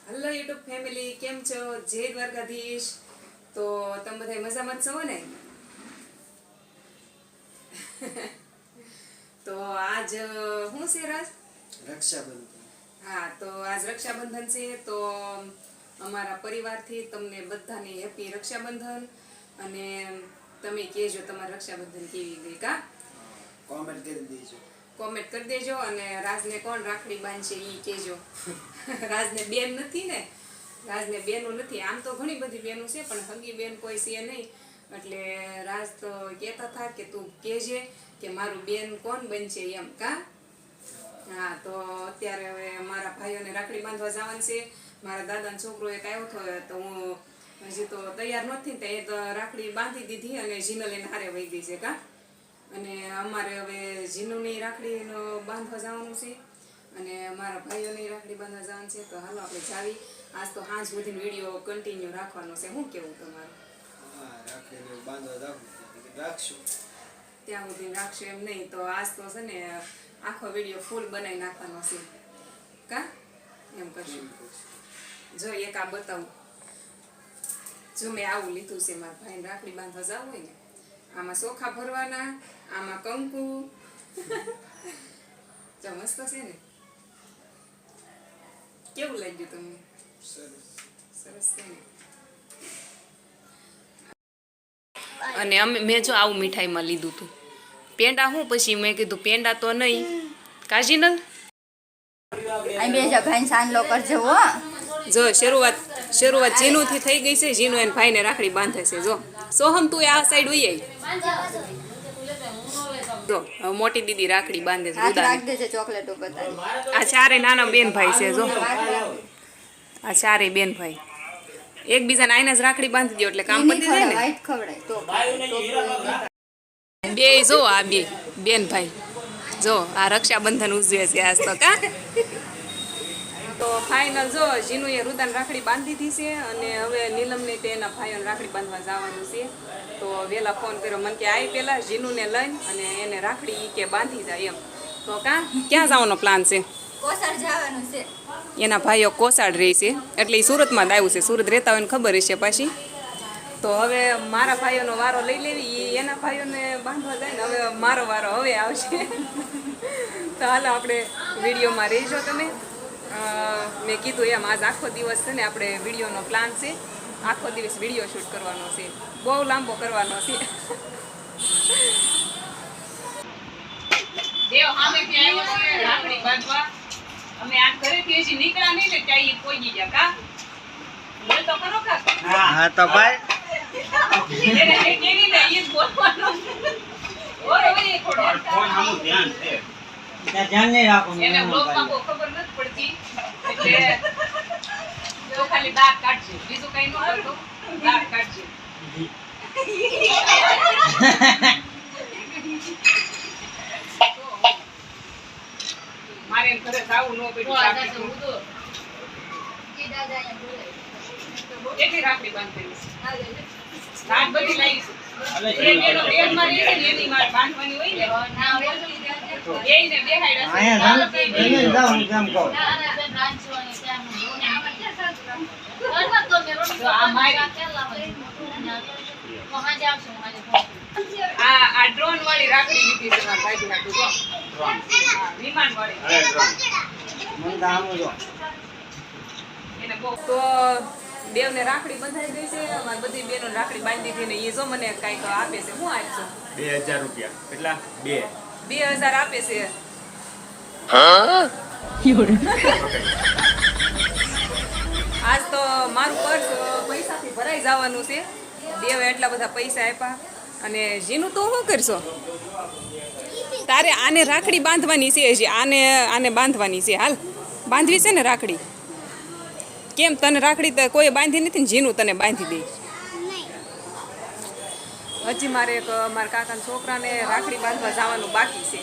Hello YouTube family, કેમ છો? જય દ્વારકાધીશ. તો તમે બધા મજામાં છો ને? તો આજ શું છે રાજ? રક્ષાબંધન. હા, તો આજ રક્ષાબંધન છે. તો અમારા પરિવારથી તમને બધાને હેપી રક્ષાબંધન. અને તમે કહેજો તમારા રક્ષાબંધન કેવી ગઈ કા? કોમેન્ટ કરી દેજો. કોમેન્ટ કરી દેજો. અને રાજને કોણ રાખડી બાંધશે એ કહેજો. રાજને બેન નથી ને, રાજને બેનો નથી. આમ તો ઘણી બધી બેનો છે પણ હગી બેન કોઈ છે નહીં. એટલે રાજ તો કહેતા હતા કે તું કહેજે કે મારું બેન કોણ બનશે એમ કા? હા, તો અત્યારે હવે મારા ભાઈઓને રાખડી બાંધવા જવાનું છે. મારા દાદાનો છોકરો એક આવ્યો હતો તો હું હજી તો તૈયાર નથી ને એ તો રાખડી બાંધી દીધી અને જીનલ એને હારે વહી ગઈ છે કા? અને અમારે હવે જીનુની રાખડીનો બાંધવા જવાનું છે અને મારા ભાઈઓની રાખડી બાંધવા જવાનું છે. તો હાલો આપણે જાવી. આજ તો સાંજ સુધીનો વિડીયો કન્ટિન્યુ રાખવાનો છે. શું કેવું તમારું? હા, રાખડીને બાંધવા રાખશું. ત્યાં સુધી રાખશું એમ નહીં. તો આજ તો છે ને આખો વિડીયો ફૂલ બનાવી નાખવાનો છે કા? એમ કરશું. જો એક આ બતાવું. જો મેં આવું લીધું છે. મારા ભાઈને રાખડી બાંધવા જવું હોય ને, આમાં ચોખા ભરવાના, આમાં કંકુ. જો મસ્ત છે ને? કેવું લાગ્યું તમને? સરસ છે ને? અને મેં જો આવું મીઠાઈમાં લીધું હતું પેંડા. હું પછી મેં કીધું પેંડા તો નહીં કાજીનલ. જો શરૂઆત જીનુથી થઈ ગઈ છે. જીનુ એને ભાઈને રાખડી બાંધે છે. જો સોહમ તું આ સાઈડ ઉઈ આવી. જો હવે મોટી દીદી રાખડી બાંધે છે. આ ચારે નાના બેન ભાઈ છે. જો આ ચારે બેન ભાઈ એકબીજાને આઈને જ રાખડી બાંધી દો એટલે કામ પતી જાય ને. બે જો આ બે બેન ભાઈ જો આ રક્ષાબંધન ઉજવે છે આજ તો કા? તો ફાઇનલ જો જીનુએ રુદાન રાખડી બાંધી દીધી છે અને હવે નીલમને તે એના ભાઈઓને રાખડી બાંધવા જવાનું છે. તો વહેલા ફોન કર્યો મને કે આય પેલા જીનુને લઈને અને એને રાખડી કે બાંધી જાય એમ. તો ક્યાં જવાનો પ્લાન છે? કોસાડ જવાનું છે. એના ભાઈઓ કોસાડ રહે છે એટલે એ સુરતમાં જ આવ્યું છે. સુરત રહેતા હોય ને ખબર હશે પાછી. તો હવે મારા ભાઈઓનો વારો લઈ લેવી. એના ભાઈઓને બાંધવા જાય ને હવે મારો વારો હવે આવશે. તો હાલો આપણે વિડીયોમાં રહેજો તમે. મેં કીધું એમ આજ આખો દિવસ છે ને આપણે વિડીયોનો પ્લાન છે. આખો દિવસ વિડીયો શૂટ કરવાનો છે. બહુ લાંબો કરવાનો છે. દેવ સામે ત્યાં આવ્યો છે રાખડી બાંધવા. અમે આ ઘરેથી હજી નીકળ્યા નહીં ને ત્યાં પહોંચી ગયા કા? બોલ તો ખરો કા? હા તો ભાઈ એને કેની ને એ બોલવાનો. ઓય ઓય થોડો ફોન આનું ધ્યાન છે. ધ્યાન નહીં રાખો. એને બ્લોગમાં બહુ ખબર નથી પડતી એટલે જો ખાલી દાંત કાઢશે બીજું કઈ ન કરતો. દાંત કાઢશે. મારે ઘરે જાવું ન પડ્યું. કેટલી રાખડી બાંધેલી રાત બધી લાવી છે. બેન મારી છે ને એની મારે બાંધવાની હોય ને બેયને બેહાડ્યા છે. આ ડ્રોન વાળી રાખડી લીધી છે મારા ભાઈ હાટુ. જો વિમાન વાળી એને બહુ. તો દેવને રાખડી બંધાઈ ગઈ છે. અમારી બધી બેનો રાખડી બાંધી દીધી ને એ જો મને કઈક આપે છે. શું આપશો? 2000 રૂપિયા. કેટલા? 2000 આપે છે. આજ તો મારું પર્સ પૈસાથી ભરાઈ જવાનું છે. દેવે એટલા બધા પૈસા આપ્યા. અને જીનું તો શું કરશો? તારે આને રાખડી બાંધવાની છે. હજી આને બાંધવાની છે. હાલ બાંધવી છે ને રાખડી. કેમ તને રાખડી તો કોઈ બાંધી નથી ને? જીનું તને બાંધી દે. હજી મારે મારા કાકાના છોકરાને રાખડી બાંધવા જવાનું બાકી છે.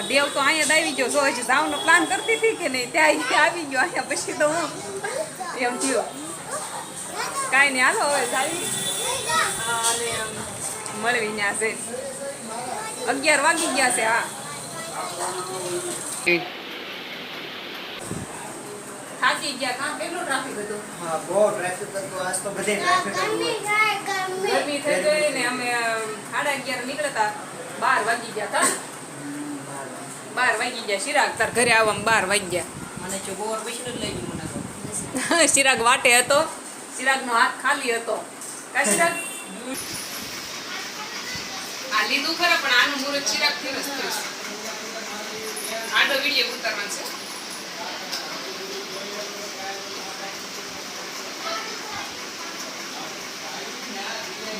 દેવ તો અહીંયા જ આવી ગયો. જો હજી જવાનો પ્લાન કરતી હતી કે નહીં ત્યાં આવી ગયો અહીંયા. પછી તો હું એમ થયો કાંઈ નહીં. હાલો હવે જાવી અને મળવી ત્યાં છે. 11 વાગી ગયા છે. હા થાકી ગયા કામ કેટલું ટ્રાફિક હતું હા બહુ ટ્રાફિક હતું આજ તો બધે ટ્રાફિક હતું ગરમી થઈ ગઈ ને અમે 11:30 નીકળતા 12 વાગી ગયા હતા 12 વાગી ગયા ચિરાગ તાર ઘરે આવવામાં 12 વાગી ગયા મને ચોગોર પૈસા જ લઈ ગયું મને તો. ચિરાગ વાટે હતો ચિરાગનો હાથ ખાલી હતો કા ચિરાગ આ લીધું ખરા પણ આનું મુહૂર્ત ચિરાગ થી જ થયું છે આડો વિડીયો ઉતારવાનો છે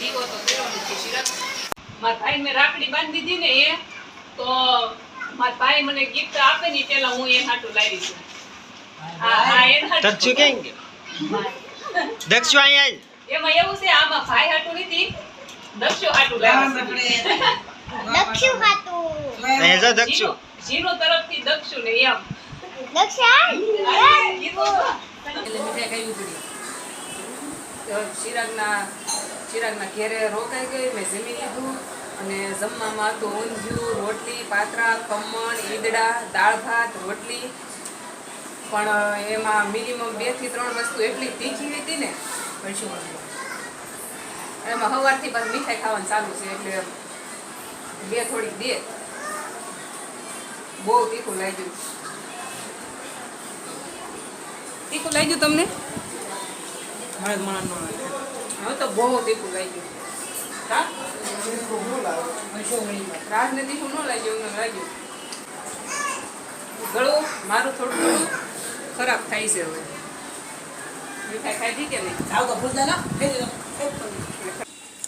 દીવો તો કર્યો નથી ચિરાગ મારા ભાઈ મેં રાખડી બાંધી દીધી ને એ તો મારા ભાઈ મને ગિફ્ટ આપે ને પેલા હું એ હાટું લાવી છું હા એ હાટું દક્ષુ કેમ કે દક્ષુ અહીંયા એમાં એવું છે આમાં ભાઈ હાટું નથી દક્ષુ હાટું લાવ્યા છે દક્ષુ ખાતું અહીંયા જો દક્ષુ જીનો તરફથી દક્ષુ ને એમ દક્ષા એટલે મીઠાઈ ખાવી પડી તો ચિરાગના ઘેરે રોકાઈ ગઈ મેં જમી લીધું અને જમવામાં હતું ઊંધિયું રોટલી પાત્રા ખમણ ઈદડા દાળ ભાત રોટલી પણ એમાં મિનિમમ 2 થી 3 વસ્તુ એટલી તીખી હતી ને પછી એમાં સવારથી પાછું મીઠાઈ ખાવાનું ચાલુ છે એટલે બે થોડીક દે બહુ તીખું લાગ્યું તમને મને જ મને ન લાગે. હવે તો બહુ તીખું લાગ્યું હા મને શું વળી ગયું? રાજને તીખું ન લાગ્યું એમને લાગ્યું ગળું મારું થોડું થોડું ખરાબ થાય છે હવે મીઠાઈ ખાધી કે નહીં આવ તો ભૂલ ના ફેરી દો.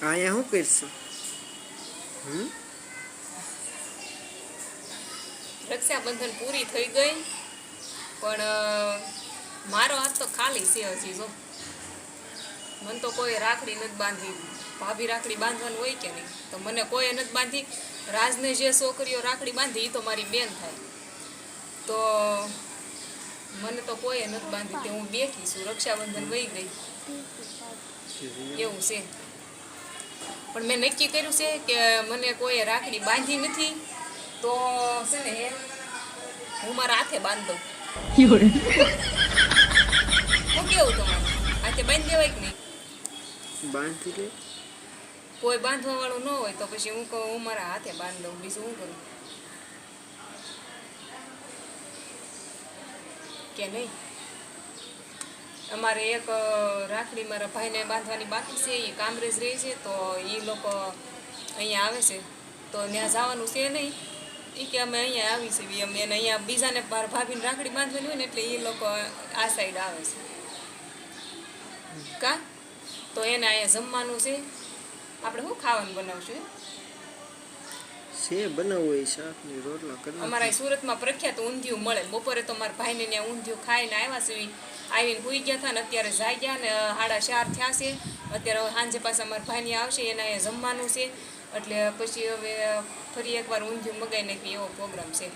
અહીંયા શું કરશું રક્ષાબંધન પૂરી થઈ ગઈ પણ મારો હાથ તો ખાલી છે હજી જો મને તો કોઈ રાખડી નથી બાંધી ભાભી રાખડી બાંધવાનું હોય કે નહીં તો મને કોઈ નથી બાંધી રાજને જે છોકરીઓ રાખડી બાંધી એ તો મારી બેન થાય તો મને તો કોઈ નથી બાંધી તે હું બેઠી છું રક્ષાબંધન વહી ગઈ એવું છે પણ મેં નક્કી કર્યું છે કે મને કોઈ રાખડી બાંધી નથી તો છે ને હું મારા હાથે બાંધ દઉં શું કેવું તમારું હાથે બાંધી દેવાય કે નહીં બાંધી લે કોઈ બાંધવા વાળું ન હોય તો પછી હું કહું હું મારા હાથે બાંધ દઉં બીજું શું કરું કે નહીં અમારે એક રાખડી મારા ભાઈને બાંધવાની બાકી છે એ કામરેજ રહે છે તો એ લોકો અહીંયા આવે છે તો ત્યાં જવાનું છે નહીં એ કે અમે અહીંયા આવી છીએ અમે એને અહીંયા બીજાને મારા ભાભીને રાખડી બાંધવાની હોય ને એટલે એ લોકો આ સાઈડ આવે છે કા તો એને અહીંયા જમવાનું છે આપણે શું ખાવાનું બનાવશું છે બનાવવું હોય શાક ને રોટલા કરવા અમારા અહીં સુરતમાં પ્રખ્યાત ઊંધિયું મળે બપોરે તો મારા ભાઈને ત્યાં ઊંધિયું ખાઈને આવ્યા છે આવીને સૂઈ ગયા હતા ને અત્યારે જાય ગયા ને 4:30 થયા છે અત્યારે સાંજે પાછા મારા ભાઈને આવશે એને અહીંયા જમવાનું છે એટલે પછી હવે ફરી એકવાર ઊંધિયું મગાવી નાખી એવો પ્રોગ્રામ છે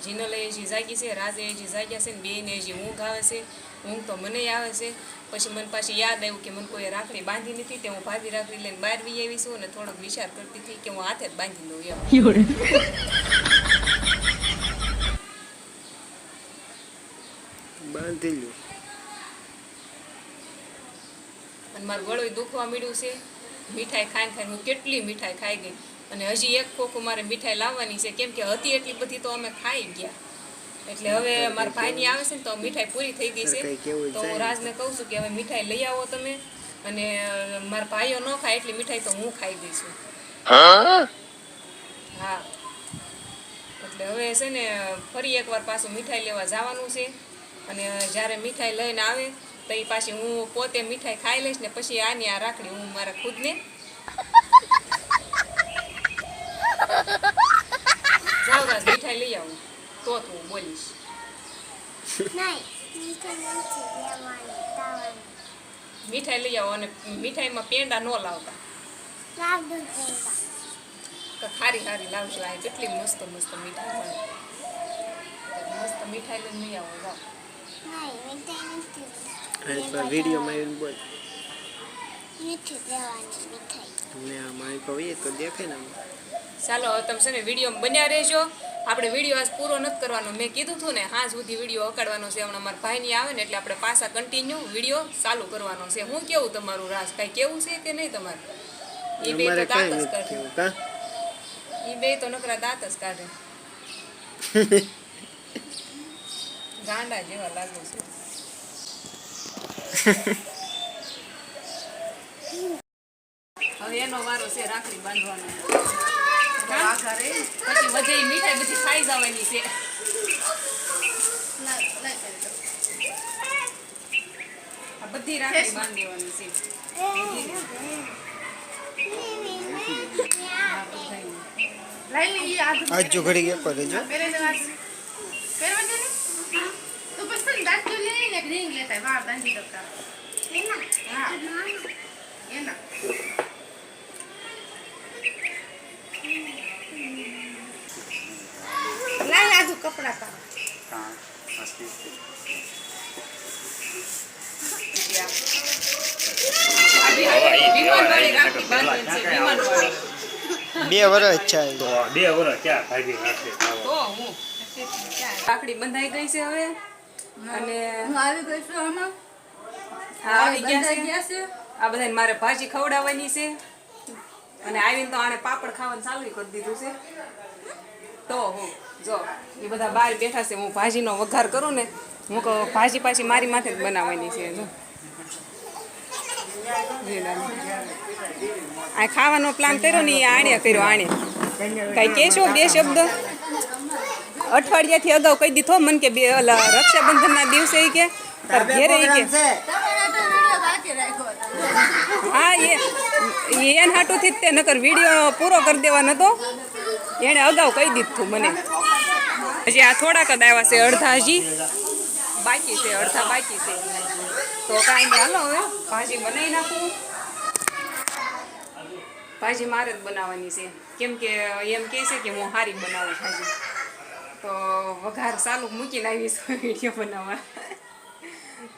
જીનલે હજી જાગી છે રાજે હજી જાગ્યા છે ને બેને હજી ઊંઘ આવે છે ઊંઘ તો મને આવે છે પછી મને પાછી યાદ આવ્યું કે મને કોઈ રાખડી બાંધી નથી તે હું ભાભી રાખડી લઈને બહાર વી આવી છું અને થોડોક વિચાર કરતી હતી કે હું હાથે જ બાંધી દઉં એમ બાંધી લ્યો અને મારું ગળું દુખવા મળ્યું છે મીઠાઈ ખાઈને ખાઈને હું કેટલી મીઠાઈ ખાઈ ગઈ અને હજી એક ખોખું મારે મીઠાઈ લાવવાની છે કેમ કે હતી એટલી બધી તો અમે ખાઈ ગયા એટલે હવે મારા ભાઈની આવે છે ને તો મીઠાઈ પૂરી થઈ ગઈ છે તો હું રાજને કહું છું કે હવે મીઠાઈ લઈ આવો તમે અને મારા ભાઈઓ ન ખાય એટલી મીઠાઈ તો હું ખાઈ ગઈ છું હા એટલે હવે છે ને ફરી એકવાર પાછું મીઠાઈ લેવા જવાનું છે અને જ્યારે મીઠાઈ લઈને આવે તો એ પાછી હું પોતે મીઠાઈ ખાઈ લઈશ ને પછી આની આ રાખડી હું મારા ખુદને જાવ રાજ મીઠાઈ લઈ આવું તો હું બોલીશ મીઠાઈ લઈ આવો અને મીઠાઈમાં પેંડા ન લાવતા ખારી ખારી લાવજો આ કેટલી મસ્ત મસ્ત મીઠાઈ મળે મસ્ત મીઠાઈ લઈને લઈ આવો જાઓ વિડીયોમાં આવીને બોલ ને આ મારી કહી તો દેખાય ને ચાલો હવે તમે છે ને વિડીયો બન્યા રહેજો આપણે વિડીયો આજ પૂરો નથી કરવાનો. મેં કીધું હતું ને હા સુધી વિડીયો અકાડવાનો છે. હમણાં મારા ભાઈની આવે ને એટલે આપણે પાછા કન્ટિન્યુ વિડીયો ચાલુ કરવાનો છે. હું કેવું તમારું રાસ કાંઈ કેવું છે કે નહીં તમારે? એ બે તો દાંત જ કાઢે. એ બે તો નકરા દાંત જ કાઢે. ગાંડા જેવા લાગે છે. હવે એનો વારો છે રાખડી બાંધવાનો. પછી વધે ઈ મીઠાઈ બધી ખાઈ જવાની છે. આ બધી રાખડી બાંધવાની છે. આજ જો ઘડી ગયા કરે જો કપડા હા મસ્તી વિમાનવાળી રાખડી બાંધવાની છે. વિમાનવાળી. 2 વર્ષ છે તો 2 વર્ષ ક્યાં ભાગી નાખે તો હું રાખડી બંધાઈ ગઈ છે હવે. અને આવી ગઈ છું આમાં હા, આવી ગયા છે. આ બધાને મારે ભાજી ખવડાવવાની છે. અને આવીને તો આને પાપડ ખાવાનું ચાલુ કરી દીધું છે. તો હું જો એ બધા બહાર બેઠા છે. હું ભાજીનો વઘાર કરું ને હું કહું ભાજી પાછી મારી માથે જ બનાવવાની છે. જો આ ખાવાનો પ્લાન કર્યો ને એ આણે કર્યો. આણે કાંઈ કહેશો 2 શબ્દ? અઠવાડિયાથી અગાઉ કહી દીધો મને કે બે રક્ષાબંધનના દિવસે ઈ કે તાર ઘેરે ઈ કે હા એને હાટુથી જ તે નકર વિડીયો પૂરો કરી દેવાનો હતો. એણે અગાઉ કહી દીધું મને. હજી આ થોડાક જ આવ્યા છે. અડધા હજી બાકી છે. અડધા બાકી છે. તો કાંઈ નહીં હાલો હવે ભાજી બનાવી નાખું. ભાજી મારે જ બનાવવાની છે. કેમ કે એમ કહે છે કે હું સારી બનાવું ભાજી. તો વઘાર ચાલુ મૂકીને આવીશ વિડીયો બનાવવા.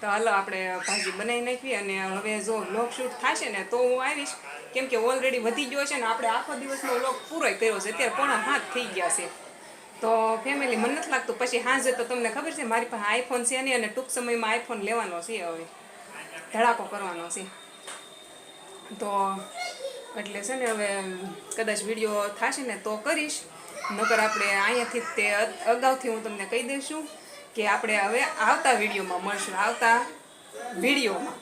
તો હાલો આપણે ભાજી બનાવી નાખવી. અને હવે જો લોક શૂટ થશે ને તો હું આવીશ. કેમ કે ઓલરેડી વધી ગયો છે ને આપણે આખો દિવસનો લોક પૂરો કર્યો છે. અત્યારે 5:30 થઈ ગયા છે. તો ફેમિલી મને નથી લાગતું પછી સાંજે તો તમને ખબર છે મારી પાસે આઈફોન છે નહીં. અને ટૂંક સમયમાં આઈફોન લેવાનો છે. હવે ધડાકો કરવાનો છે. તો એટલે છે ને હવે કદાચ વિડીયો થશે ને તો કરીશ. નકર આપણે અહીંયાથી તે અગાઉથી હું તમને કહી દઈશું કે આપણે હવે આવતા વિડીયોમાં મળશું. આવતા વિડીયોમાં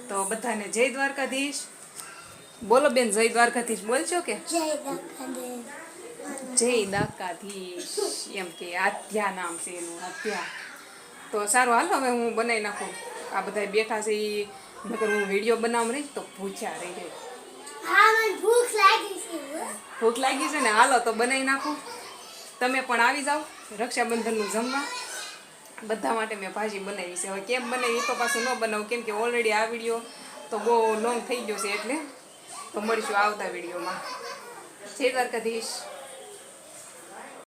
તો બધાને જય દ્વારકાધીશ. બોલો બેન જય દ્વારકાધીશ બોલશો કે? જય દ્વારકાધીશ એમ કે આધ્યા નામ છે એનું. આધ્યા. તો સારું હાલો હવે હું બનાવી નાખું. આ બધા બેઠા છે એ નકર હું વિડીયો બનાવવા રહી તો ભૂખ્યા રહી જાય. ભૂખ લાગી છે ને હાલો તો બનાવી નાખું. તમે પણ આવી જાઓ રક્ષાબંધનનું જમવા. બધા માટે મેં ભાજી બનાવી છે. હવે કેમ બનાવી એ તો પાછું ન બનાવું કેમ કે ઓલરેડી આ વિડીયો તો બહુ લોંગ થઈ ગયો છે. એટલે તો મળીશું આવતા વિડીયોમાં. જય દ્વારકાધીશ.